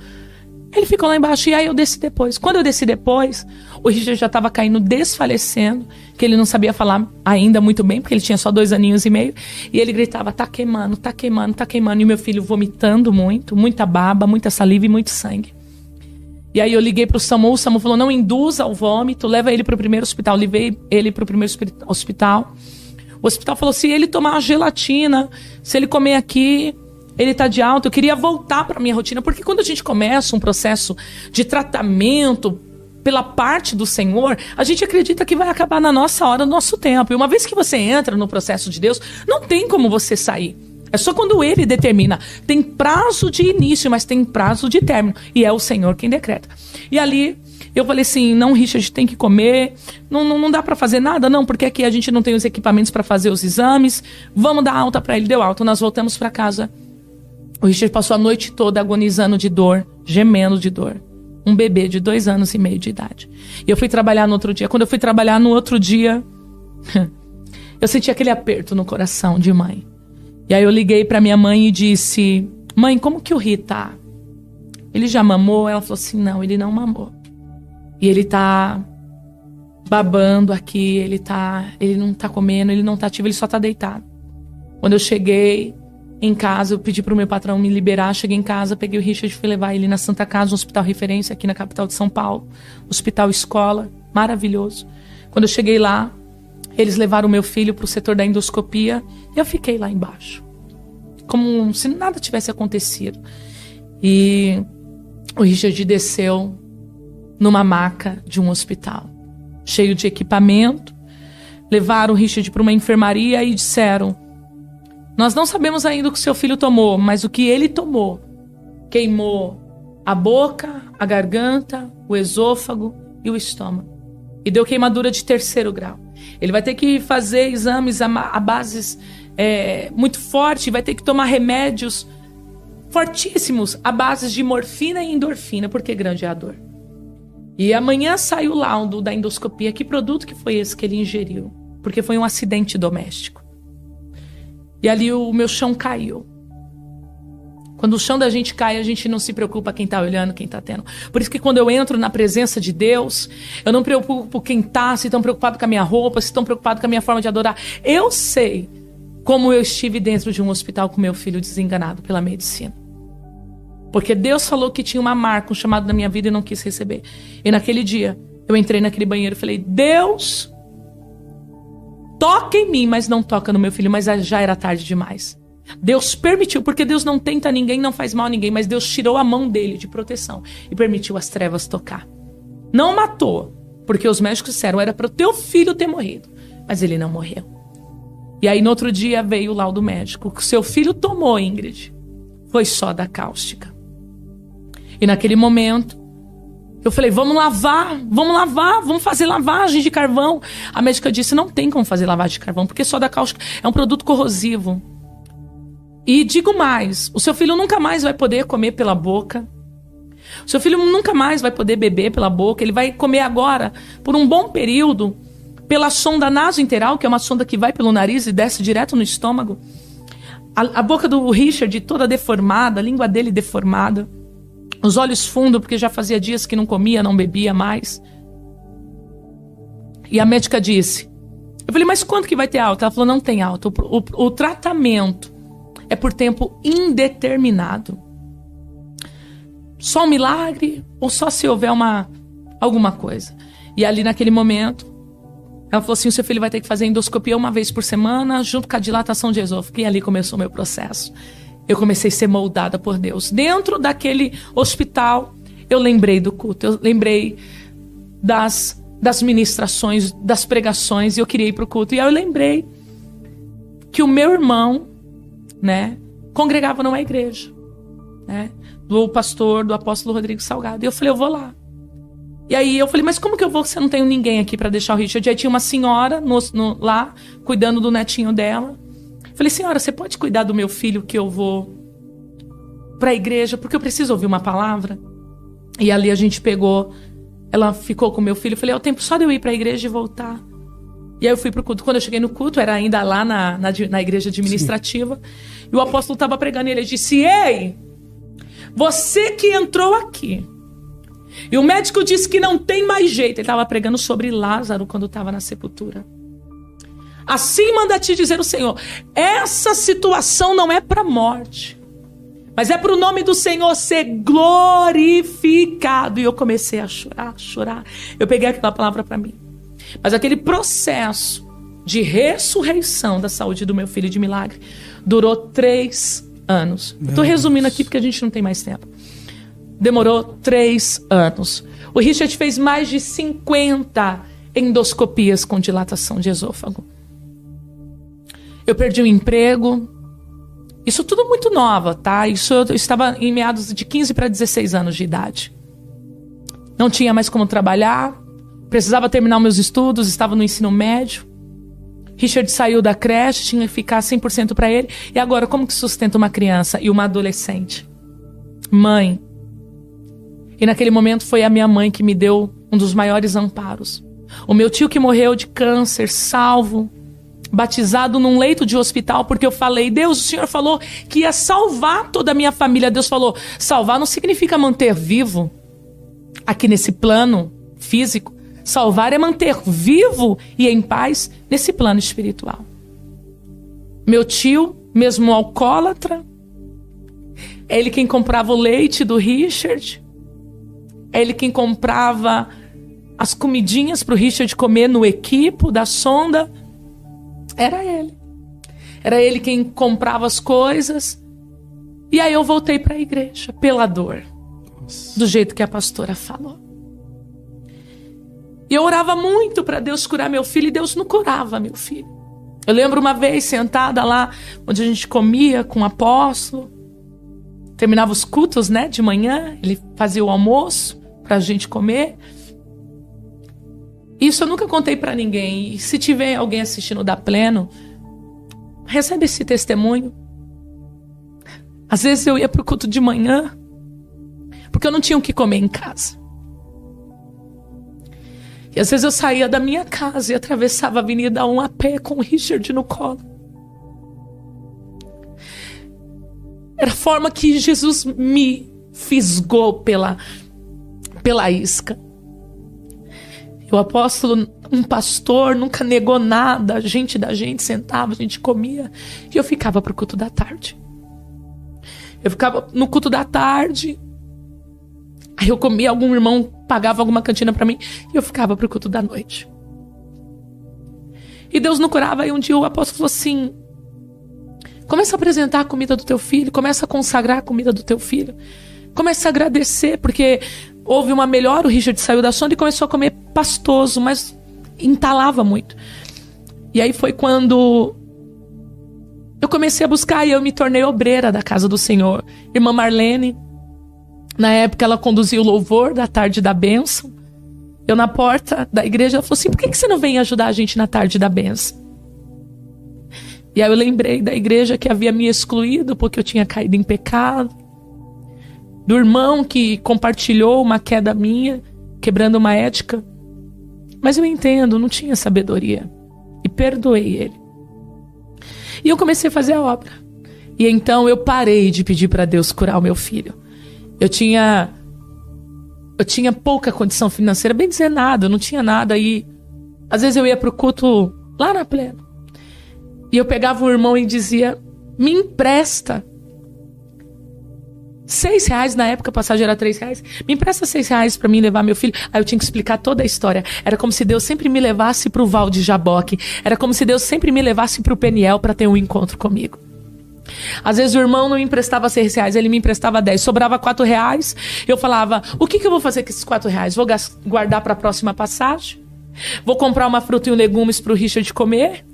ele ficou lá embaixo, e aí eu desci depois. Quando eu desci depois, o Richard já estava caindo, desfalecendo, que ele não sabia falar ainda muito bem, porque ele tinha só 2 aninhos e meio, e ele gritava: tá queimando, tá queimando, tá queimando. E meu filho vomitando muito, muita baba, muita saliva e muito sangue. E aí eu liguei pro SAMU, o SAMU falou: não induza o vômito, leva ele pro primeiro hospital. Levei ele pro primeiro hospital. O hospital falou: se ele tomar uma gelatina, se ele comer aqui, ele tá de alta. Eu queria voltar pra minha rotina, porque quando a gente começa um processo de tratamento pela parte do Senhor, a gente acredita que vai acabar na nossa hora, no nosso tempo. E uma vez que você entra no processo de Deus, não tem como você sair. É só quando Ele determina. Tem prazo de início, mas tem prazo de término. E é o Senhor quem decreta. E ali eu falei assim: não, Richard, tem que comer. Não dá pra fazer nada, não, porque aqui a gente não tem os equipamentos pra fazer os exames. Vamos dar alta pra ele. Deu alta. Nós voltamos pra casa. O Richard passou a noite toda agonizando de dor, gemendo de dor. Um bebê de 2 anos e meio de idade. E eu fui trabalhar no outro dia. Quando eu fui trabalhar no outro dia, eu senti aquele aperto no coração de mãe. E aí eu liguei pra minha mãe e disse: mãe, como que o Ri tá? ele já mamou? Ela falou assim, não, ele não mamou. E ele tá babando aqui, ele não tá comendo, ele não tá ativo, ele só tá deitado. Quando eu cheguei em casa, eu pedi pro meu patrão me liberar, cheguei em casa, peguei o Richard e fui levar ele na Santa Casa, um hospital referência aqui na capital de São Paulo, hospital escola, maravilhoso. Quando eu cheguei lá, eles levaram o meu filho pro setor da endoscopia e eu fiquei lá embaixo, como se nada tivesse acontecido. E o Richard desceu numa maca de um hospital, cheio de equipamento. Levaram o Richard para uma enfermaria e disseram: nós não sabemos ainda o que seu filho tomou, mas o que ele tomou queimou a boca, a garganta, o esôfago e o estômago. E deu queimadura de 3º grau. Ele vai ter que fazer exames a bases muito fortes, vai ter que tomar remédios fortíssimos à base de morfina e endorfina, porque grande é a dor. E amanhã sai o laudo da endoscopia. Que produto que foi esse que ele ingeriu? Porque foi um acidente doméstico. E ali o meu chão caiu. Quando o chão da gente cai, a gente não se preocupa quem está olhando, quem está tendo. Por isso que quando eu entro na presença de Deus, eu não me preocupo quem está, se estão preocupados com a minha roupa, se estão preocupados com a minha forma de adorar. Eu sei como eu estive dentro de um hospital com meu filho desenganado pela medicina. Porque Deus falou que tinha uma marca, um chamado na minha vida e não quis receber. E naquele dia, eu entrei naquele banheiro e falei: Deus, toca em mim, mas não toca no meu filho. Mas já era tarde demais. Deus permitiu, porque Deus não tenta ninguém, não faz mal a ninguém, mas Deus tirou a mão dele de proteção e permitiu as trevas tocar. Não matou, porque os médicos disseram: era para o teu filho ter morrido. Mas ele não morreu. E aí no outro dia veio o laudo médico. O que seu filho tomou, Ingrid, foi só da cáustica. E naquele momento, eu falei: vamos lavar, vamos fazer lavagem de carvão. A médica disse: não tem como fazer lavagem de carvão, porque soda cáustica é um produto corrosivo. E digo mais, o seu filho nunca mais vai poder comer pela boca. O seu filho nunca mais vai poder beber pela boca. Ele vai comer agora, por um bom período, pela sonda nasointeral, que é uma sonda que vai pelo nariz e desce direto no estômago. A boca do Richard toda deformada, a língua dele deformada. Os olhos fundos, porque já fazia dias que não comia, não bebia mais. E a médica disse... Eu falei: mas quanto que vai ter alta? Ela falou: não tem alta. O tratamento é por tempo indeterminado. Só um milagre ou só se houver alguma coisa. E ali naquele momento, ela falou assim: o seu filho vai ter que fazer endoscopia uma vez por semana, junto com a dilatação de esôfago. E ali começou o meu processo. Eu comecei a ser moldada por Deus. Dentro daquele hospital, eu lembrei do culto. Eu lembrei das ministrações, das pregações. E eu queria ir para o culto. E aí eu lembrei que o meu irmão, né, congregava numa igreja, né, do pastor, do apóstolo Rodrigo Salgado. E eu falei: eu vou lá. E aí eu falei: mas como que eu vou se eu não tenho ninguém aqui para deixar o Richard? E aí tinha uma senhora lá, cuidando do netinho dela. Falei: senhora, você pode cuidar do meu filho que eu vou para a igreja, porque eu preciso ouvir uma palavra? E ali a gente pegou, ela ficou com o meu filho. Eu falei: é o tempo só de eu ir para a igreja e voltar. E aí eu fui pro culto. Quando eu cheguei no culto, era ainda lá na igreja administrativa. Sim. E o apóstolo estava pregando e ele disse: ei, você que entrou aqui, e o médico disse que não tem mais jeito. Ele estava pregando sobre Lázaro quando estava na sepultura. Assim manda te dizer o Senhor: essa situação não é para morte, mas é para o nome do Senhor ser glorificado. E eu comecei a chorar. Eu peguei aquela palavra para mim. Mas aquele processo de ressurreição da saúde do meu filho de milagre durou 3 anos. Estou resumindo aqui porque a gente não tem mais tempo. Demorou 3 anos. O Richard fez mais de 50 endoscopias com dilatação de esôfago. Eu perdi o emprego. Isso tudo muito nova, tá? Isso eu estava em meados de 15 para 16 anos de idade. Não tinha mais como trabalhar. Precisava terminar meus estudos. Estava no ensino médio. Richard saiu da creche. Tinha que ficar 100% para ele. E agora, como que sustenta uma criança e uma adolescente? Mãe. E naquele momento foi a minha mãe que me deu um dos maiores amparos. O meu tio que morreu de câncer, salvo. batizado num leito de hospital, porque eu falei: Deus, o Senhor falou que ia salvar toda a minha família. Deus falou: salvar não significa manter vivo aqui nesse plano físico. Salvar é manter vivo e em paz nesse plano espiritual. Meu tio, mesmo alcoólatra, é ele quem comprava o leite do Richard, é ele quem comprava as comidinhas para o Richard comer no equipo da sonda. Era ele. Era ele quem comprava as coisas. E aí eu voltei para a igreja pela dor, do jeito que a pastora falou. E eu orava muito para Deus curar meu filho, e Deus não curava meu filho. Eu lembro uma vez sentada lá, onde a gente comia com o apóstolo, terminava os cultos, né, de manhã, ele fazia o almoço para a gente comer. Isso eu nunca contei para ninguém. E se tiver alguém assistindo da Pleno, recebe esse testemunho. Às vezes eu ia pro culto de manhã, porque eu não tinha o que comer em casa. E às vezes eu saía da minha casa e atravessava a Avenida 1 a pé com o Richard no colo. Era a forma que Jesus me fisgou pela isca. E o apóstolo, um pastor, nunca negou nada. A gente sentava, a gente comia. E eu ficava pro culto da tarde. Eu ficava no culto da tarde. Aí eu comia, algum irmão pagava alguma cantina para mim, e eu ficava pro culto da noite. E Deus não curava. Aí um dia o apóstolo falou assim: começa a apresentar a comida do teu filho, começa a consagrar a comida do teu filho, começa a agradecer, porque houve uma melhora. O Richard saiu da sonda e começou a comer pastoso, mas entalava muito. E aí foi quando eu comecei a buscar, e eu me tornei obreira da casa do Senhor. Irmã Marlene, na época, ela conduzia o louvor da tarde da bênção. Eu na porta da igreja, ela falou assim: por que você não vem ajudar a gente na tarde da bênção? E aí eu lembrei da igreja que havia me excluído porque eu tinha caído em pecado, do irmão que compartilhou uma queda minha, quebrando uma ética. Mas eu entendo, não tinha sabedoria, e perdoei ele. E eu comecei a fazer a obra. E então eu parei de pedir para Deus curar o meu filho. Eu tinha pouca condição financeira, bem dizer nada, eu não tinha nada. E às vezes eu ia pro culto lá na Pleno, e eu pegava um irmão e dizia: me empresta R$6, na época a passagem era R$3, me empresta R$6 para mim levar meu filho. Aí eu tinha que explicar toda a história. Era como se Deus sempre me levasse pro Val de Jaboque. Era como se Deus sempre me levasse pro Peniel para ter um encontro comigo. Às vezes o irmão não me emprestava R$6, ele me emprestava 10, sobrava R$4. Eu falava: o que eu vou fazer com esses R$4? Vou guardar para a próxima passagem? Vou comprar uma fruta e um legumes para o Richard comer?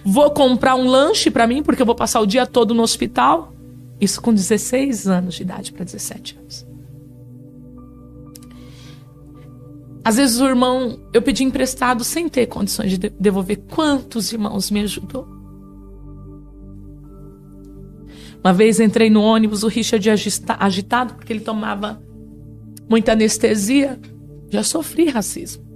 Vou comprar um lanche para mim, porque eu vou passar o dia todo no hospital? Isso com 16 anos de idade para 17 anos. Às vezes o irmão, eu pedi emprestado sem ter condições de devolver. Quantos irmãos me ajudou? Uma vez entrei no ônibus, o Richard agitado, porque ele tomava muita anestesia. Já sofri racismo.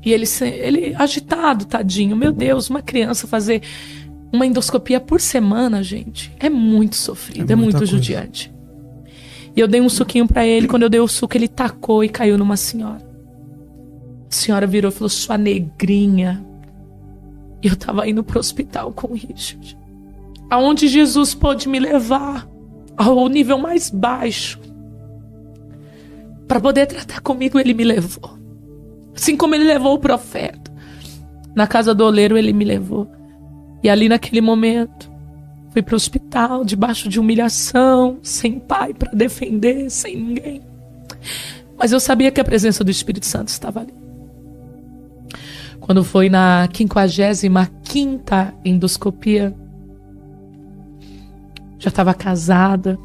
E ele agitado, tadinho. Meu Deus, uma criança fazer uma endoscopia por semana, gente, é muito sofrido, é muito judiante. E eu dei um suquinho pra ele. Quando eu dei o suco, ele tacou e caiu numa senhora. A senhora virou e falou: sua negrinha. E eu tava indo pro hospital com o Richard. Aonde Jesus pôde me levar ao nível mais baixo para poder tratar comigo, ele me levou. Assim como ele levou o profeta. Na casa do oleiro, ele me levou. E ali naquele momento, fui para o hospital, debaixo de humilhação, sem pai para defender, sem ninguém. Mas eu sabia que a presença do Espírito Santo estava ali. Quando foi na 55ª endoscopia, já estava casada.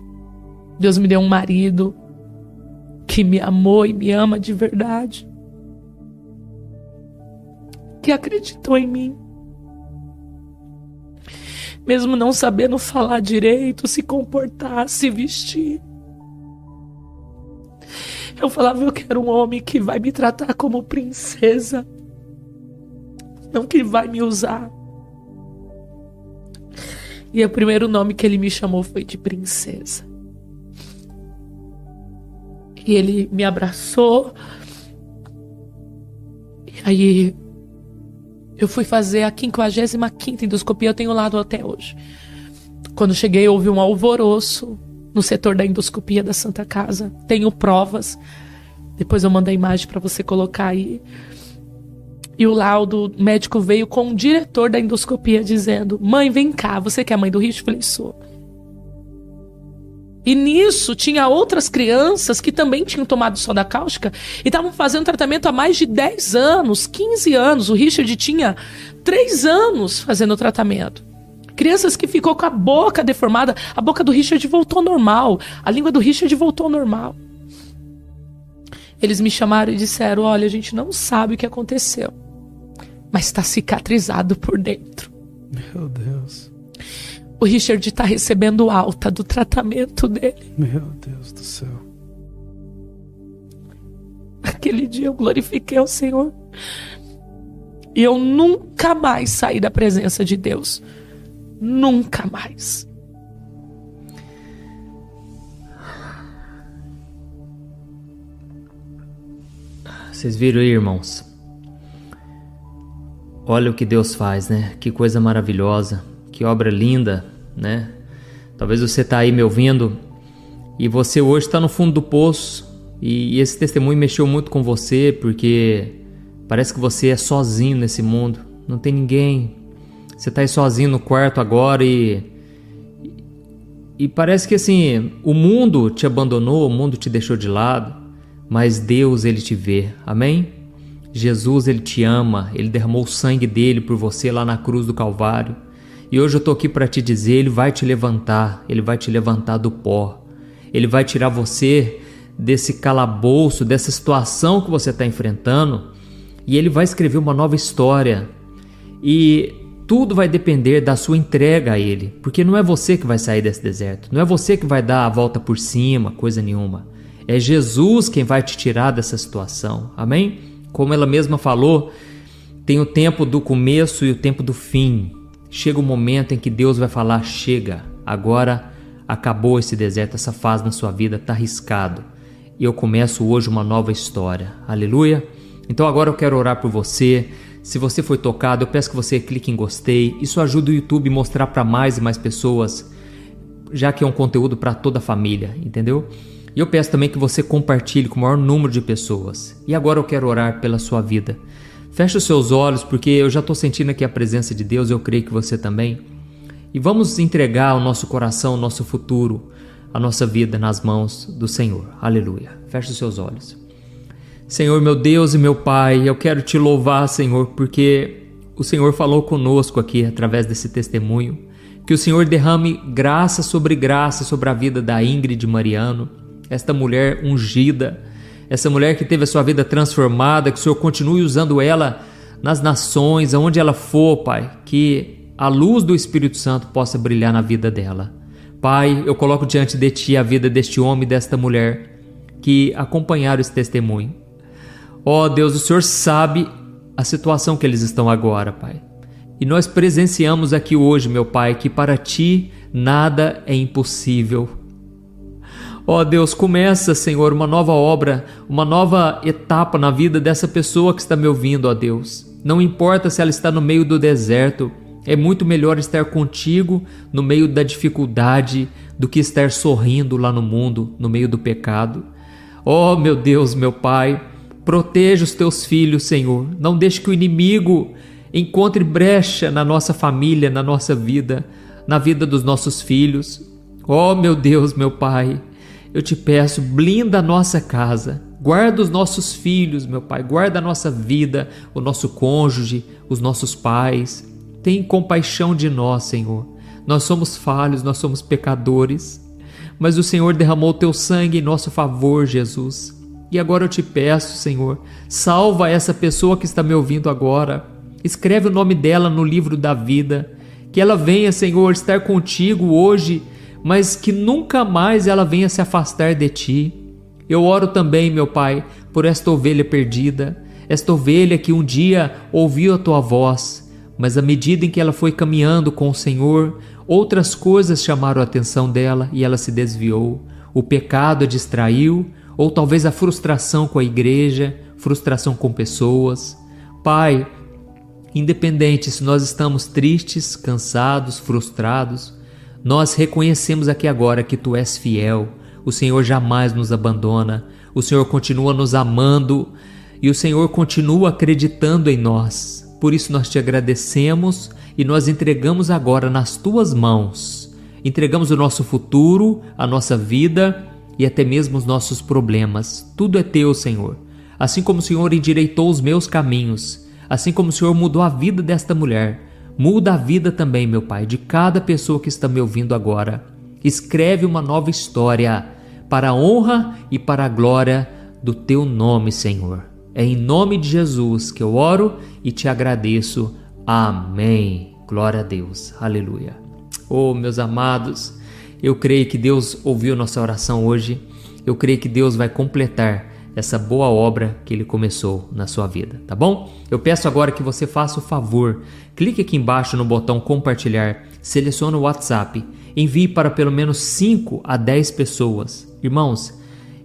Deus me deu um marido que me amou e me ama de verdade, que acreditou em mim. Mesmo não sabendo falar direito, se comportar, se vestir. Eu falava: eu quero um homem que vai me tratar como princesa. não que Ele vai me usar. E o primeiro nome que Ele me chamou foi de princesa. E Ele me abraçou. E aí eu fui fazer a 55ª endoscopia, eu tenho lado até hoje. Quando cheguei, houve um alvoroço no setor da endoscopia da Santa Casa. Tenho provas. Depois eu mando a imagem para você colocar aí. E o laudo médico veio com o diretor da endoscopia dizendo: mãe, vem cá, você que é a mãe do Richard? Eu falei: sou. E nisso tinha outras crianças que também tinham tomado soda cáustica e estavam fazendo tratamento há mais de 10 anos, 15 anos. O Richard tinha 3 anos fazendo tratamento. Crianças que ficou com a boca deformada. A boca do Richard voltou ao normal. A língua do Richard voltou ao normal. Eles me chamaram e disseram: olha, a gente não sabe o que aconteceu, mas está cicatrizado por dentro. Meu Deus. O Richard está recebendo alta do tratamento dele. Meu Deus do céu. Aquele dia eu glorifiquei ao Senhor. E eu nunca mais saí da presença de Deus. Nunca mais. Vocês viram aí, irmãos? Olha o que Deus faz, né? Que coisa maravilhosa, que obra linda, né? Talvez você está aí me ouvindo e você hoje está no fundo do poço e esse testemunho mexeu muito com você porque parece que você é sozinho nesse mundo, não tem ninguém. Você está aí sozinho no quarto agora e parece que assim, o mundo te abandonou, o mundo te deixou de lado, mas Deus, Ele te vê, amém? Jesus, Ele te ama, Ele derramou o sangue dele por você lá na cruz do Calvário. E hoje eu estou aqui para te dizer, Ele vai te levantar do pó. Ele vai tirar você desse calabouço, dessa situação que você está enfrentando, e Ele vai escrever uma nova história. E tudo vai depender da sua entrega a Ele, porque não é você que vai sair desse deserto, não é você que vai dar a volta por cima, coisa nenhuma. É Jesus quem vai te tirar dessa situação, amém? Como ela mesma falou, tem o tempo do começo e o tempo do fim. Chega o momento em que Deus vai falar: chega, agora acabou esse deserto, essa fase na sua vida está arriscado. E eu começo hoje uma nova história, aleluia? Então agora eu quero orar por você. Se você foi tocado, eu peço que você clique em gostei. Isso ajuda o YouTube a mostrar para mais e mais pessoas, já que é um conteúdo para toda a família, entendeu? E eu peço também que você compartilhe com o maior número de pessoas. E agora eu quero orar pela sua vida. Feche os seus olhos, porque eu já estou sentindo aqui a presença de Deus, eu creio que você também. E vamos entregar o nosso coração, o nosso futuro, a nossa vida nas mãos do Senhor. Aleluia. Feche os seus olhos. Senhor, meu Deus e meu Pai, eu quero te louvar, Senhor, porque o Senhor falou conosco aqui através desse testemunho. Que o Senhor derrame graça sobre a vida da Ingrid Mariano, esta mulher ungida, essa mulher que teve a sua vida transformada, que o Senhor continue usando ela nas nações, aonde ela for, Pai, que a luz do Espírito Santo possa brilhar na vida dela. Pai, eu coloco diante de Ti a vida deste homem e desta mulher que acompanharam esse testemunho. Ó Deus, o Senhor sabe a situação que eles estão agora, Pai. E nós presenciamos aqui hoje, meu Pai, que para Ti nada é impossível. Ó Deus, começa, Senhor, uma nova obra, uma nova etapa na vida dessa pessoa que está me ouvindo, ó Deus. Não importa se ela está no meio do deserto, é muito melhor estar contigo no meio da dificuldade do que estar sorrindo lá no mundo, no meio do pecado. Ó meu Deus, meu Pai, proteja os Teus filhos, Senhor. Não deixe que o inimigo encontre brecha na nossa família, na nossa vida, na vida dos nossos filhos. Ó meu Deus, meu Pai, eu te peço, blinda a nossa casa, guarda os nossos filhos, meu Pai, guarda a nossa vida, o nosso cônjuge, os nossos pais. Tem compaixão de nós, Senhor. Nós somos falhos, nós somos pecadores, mas o Senhor derramou o Teu sangue em nosso favor, Jesus. E agora eu te peço, Senhor, salva essa pessoa que está me ouvindo agora. Escreve o nome dela no livro da vida, que ela venha, Senhor, estar contigo hoje, mas que nunca mais ela venha se afastar de Ti. Eu oro também, meu Pai, por esta ovelha perdida, esta ovelha que um dia ouviu a tua voz, mas à medida em que ela foi caminhando com o Senhor, outras coisas chamaram a atenção dela e ela se desviou. O pecado a distraiu, ou talvez a frustração com a igreja, frustração com pessoas. Pai, independente se nós estamos tristes, cansados, frustrados, nós reconhecemos aqui agora que Tu és fiel. O Senhor jamais nos abandona, o Senhor continua nos amando e o Senhor continua acreditando em nós. Por isso nós Te agradecemos e nós entregamos agora nas Tuas mãos. Entregamos o nosso futuro, a nossa vida e até mesmo os nossos problemas. Tudo é Teu, Senhor. Assim como o Senhor endireitou os meus caminhos, assim como o Senhor mudou a vida desta mulher, muda a vida também, meu Pai, de cada pessoa que está me ouvindo agora. Escreve uma nova história para a honra e para a glória do Teu nome, Senhor. É em nome de Jesus que eu oro e Te agradeço. Amém. Glória a Deus. Aleluia. Oh, meus amados, eu creio que Deus ouviu nossa oração hoje. Eu creio que Deus vai completar essa boa obra que Ele começou na sua vida, tá bom? Eu peço agora que você faça o favor, clique aqui embaixo no botão compartilhar, selecione o WhatsApp, envie para pelo menos 5 a 10 pessoas. Irmãos,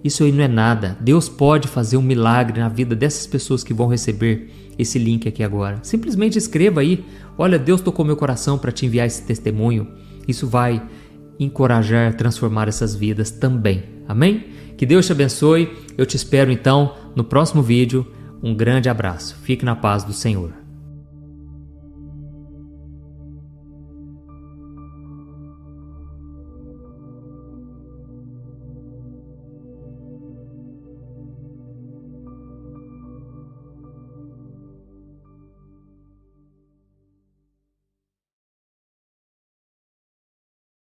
isso aí não é nada. Deus pode fazer um milagre na vida dessas pessoas que vão receber esse link aqui agora. Simplesmente escreva aí, olha, Deus tocou meu coração para te enviar esse testemunho. Isso vai encorajar, transformar essas vidas também. Amém? Que Deus te abençoe. Eu te espero então no próximo vídeo. Um grande abraço. Fique na paz do Senhor.